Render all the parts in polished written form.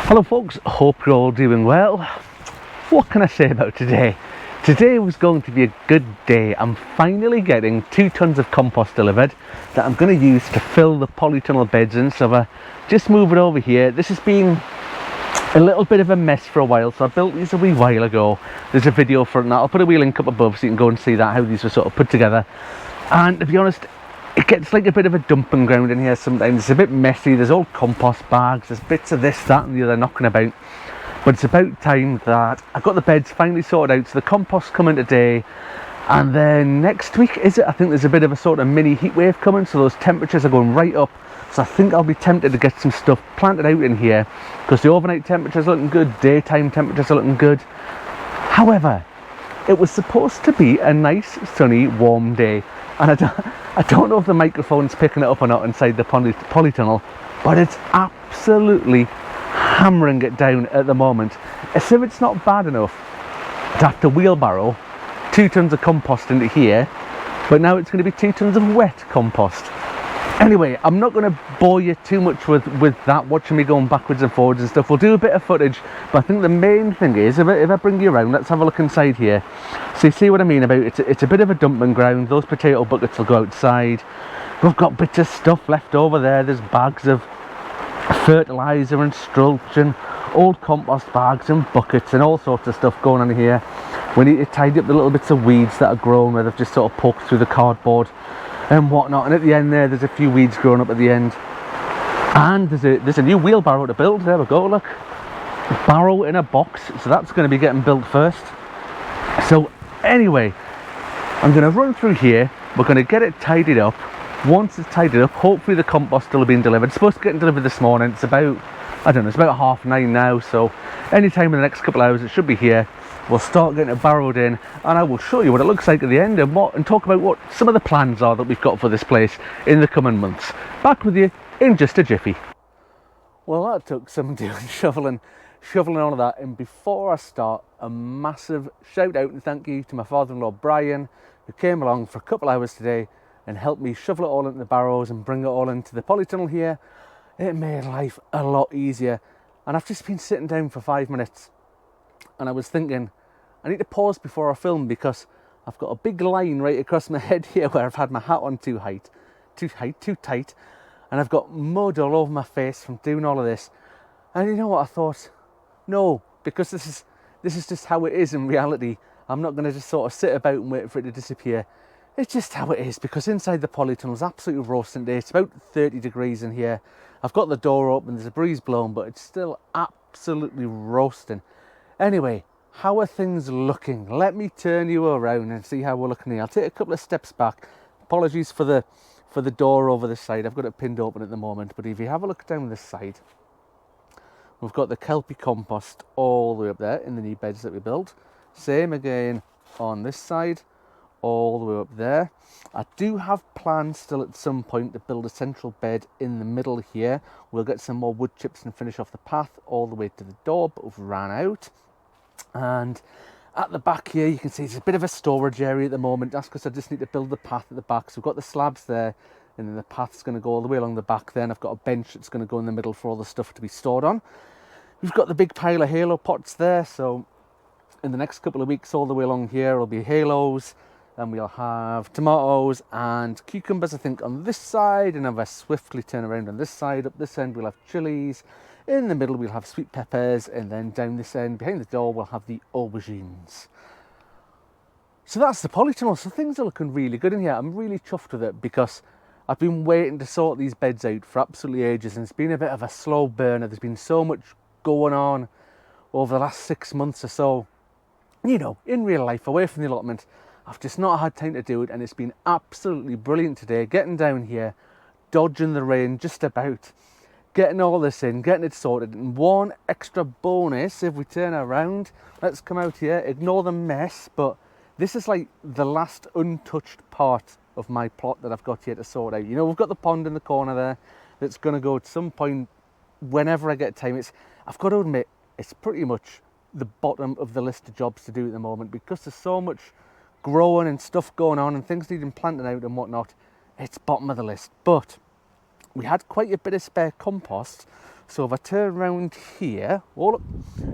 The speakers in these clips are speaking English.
Hello folks, hope you're all doing well. What can I say about today? Today was going to be a good day. I'm finally getting 2 tons of compost delivered that I'm going to use to fill the polytunnel beds in. So I just move it over here. This has been a little bit of a mess for a while, so I built these a wee while ago. There's a video for it now. I'll put a wee link up above so you can go and see that, how these were sort of put together. And to be honest, it gets like a bit of a dumping ground in here sometimes. It's a bit messy. There's old compost bags, there's bits of this, that and the other knocking about. But it's about time that I got the beds finally sorted out. So the compost coming today, and then next week, is it? I think there's a bit of a sort of mini heat wave coming, so those temperatures are going right up. So I think I'll be tempted to get some stuff planted out in here, because the overnight temperatures are looking good, daytime temperatures are looking good. However, it was supposed to be a nice, sunny, warm day. And I don't know if the microphone's picking it up or not inside the polytunnel, but it's absolutely hammering it down at the moment. As if it's not bad enough to have to wheelbarrow 2 tons of compost into here, but now it's going to be 2 tons of wet compost. Anyway, I'm not going to bore you too much with that, watching me going backwards and forwards and stuff. We'll do a bit of footage, but I think the main thing is, if I bring you around, let's have a look inside here. So you see what I mean about it? It's a bit of a dumping ground. Those potato buckets will go outside. We've got bits of stuff left over there. There's bags of fertiliser and mulch and old compost bags and buckets and all sorts of stuff going on here. We need to tidy up the little bits of weeds that are grown where they've just sort of poked through the cardboard and whatnot. And at the end there's a few weeds growing up at the end. And there's a new wheelbarrow to build. There we go, look. A barrow in a box. So that's going to be getting built first. So anyway, I'm going to run through here. We're going to get it tidied up. Once it's tidied up, hopefully the compost will have been delivered. It's supposed to get delivered this morning. It's about, I don't know, it's about 9:30 now. So anytime in the next couple of hours it should be here. We'll start getting it barrowed in, and I will show you what it looks like at the end and talk about what some of the plans are that we've got for this place in the coming months. Back with you in just a jiffy. Well, that took some doing, shoveling all of that. And before I start, a massive shout out and thank you to my father-in-law Brian, who came along for a couple of hours today and helped me shovel it all into the barrows and bring it all into the polytunnel here. It made life a lot easier. And I've just been sitting down for 5 minutes and I was thinking, I need to pause before I film, because I've got a big line right across my head here where I've had my hat on too tight, and I've got mud all over my face from doing all of this. And you know what I thought? No, because this is just how it is in reality. I'm not going to just sort of sit about and wait for it to disappear. It's just how it is, because inside the polytunnel is absolutely roasting today. It's about 30 degrees in here. I've got the door open, there's a breeze blowing, but it's still absolutely roasting. Anyway, how are things looking? Let me turn you around and see how we're looking here. I'll take a couple of steps back. Apologies for the door over this side. I've got it pinned open at the moment, but if you have a look down this side, we've got the kelpie compost all the way up there in the new beds that we built. Same again on this side, all the way up there. I do have plans still at some point to build a central bed in the middle here. We'll get some more wood chips and finish off the path all the way to the door, but we've ran out. And at the back here you can see there's a bit of a storage area at the moment. That's because I just need to build the path at the back. So we've got the slabs there, and then the path's going to go all the way along the back there, and I've got a bench that's going to go in the middle for all the stuff to be stored on. We've got the big pile of halo pots there, so in the next couple of weeks all the way along here will be halos, and we'll have tomatoes and cucumbers, I think, on this side, and if I swiftly turn around on this side, up this end we'll have chilies. In the middle we'll have sweet peppers, and then down this end behind the door we'll have the aubergines. So that's the polytunnel. So things are looking really good in here. I'm really chuffed with it, because I've been waiting to sort these beds out for absolutely ages, and it's been a bit of a slow burner. There's been so much going on over the last 6 months or so, you know, in real life, away from the allotment. I've just not had time to do it, and it's been absolutely brilliant today, getting down here, dodging the rain just about, getting all this in, getting it sorted. And one extra bonus, if we turn around, let's come out here, ignore the mess, but this is like the last untouched part of my plot that I've got here to sort out. You know, we've got the pond in the corner there that's going to go at some point whenever I get time. I've got to admit, it's pretty much the bottom of the list of jobs to do at the moment, because there's so much growing and stuff going on and things needing planting out and whatnot. It's bottom of the list. But we had quite a bit of spare compost So if I turn around here, oh look,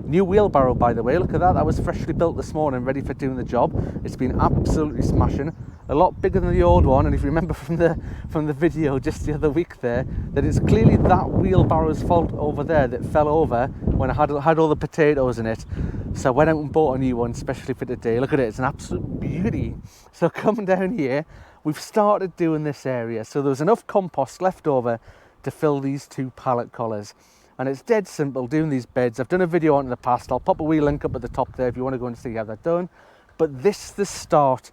new wheelbarrow by the way, look at that, that was freshly built this morning, ready for doing the job. It's been absolutely smashing, a lot bigger than the old one, and if you remember from the video just the other week there, that it's clearly that wheelbarrow's fault over there that fell over when I had all the potatoes in it. So I went out and bought a new one, especially for today. Look at it, it's an absolute beauty. So coming down here, we've started doing this area. So there was enough compost left over to fill these 2 pallet collars. And it's dead simple doing these beds. I've done a video on it in the past. I'll pop a wee link up at the top there if you want to go and see how they're done. But this is the start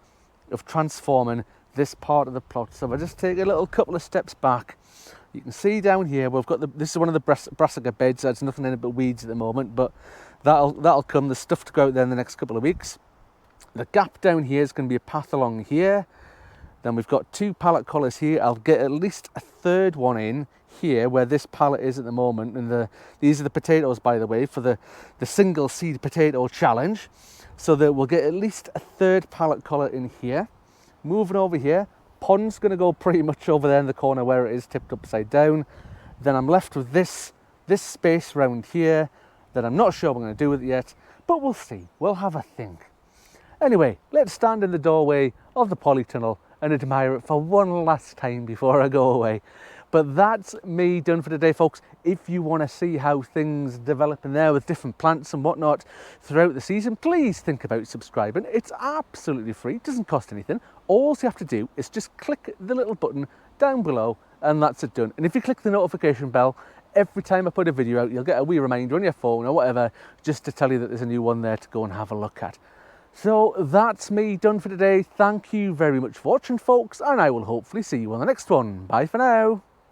of transforming this part of the plot. So if I just take a little couple of steps back, you can see down here we've got this is one of the brassica beds. There's nothing in it but weeds at the moment, but that'll come. There's stuff to go out there in the next couple of weeks. The gap down here is going to be a path along here. Then we've got 2 pallet collars here. I'll get at least a 3rd one in here where this pallet is at the moment. And these are the potatoes, by the way, for the single seed potato challenge. So that we'll get at least a 3rd pallet collar in here. Moving over here, pond's going to go pretty much over there in the corner where it is tipped upside down. Then I'm left with this space around here that I'm not sure what I'm going to do with it yet, but we'll see. We'll have a think. Anyway, let's stand in the doorway of the polytunnel and admire it for one last time before I go away. But that's me done for today, folks. If you want to see how things develop in there with different plants and whatnot throughout the season, please think about subscribing. It's absolutely free, it doesn't cost anything. All you have to do is just click the little button down below and that's it done. And if you click the notification bell, every time I put a video out, you'll get a wee reminder on your phone or whatever, just to tell you that there's a new one there to go and have a look at. So that's me done for today. Thank you very much for watching, folks, and I will hopefully see you on the next one. Bye for now.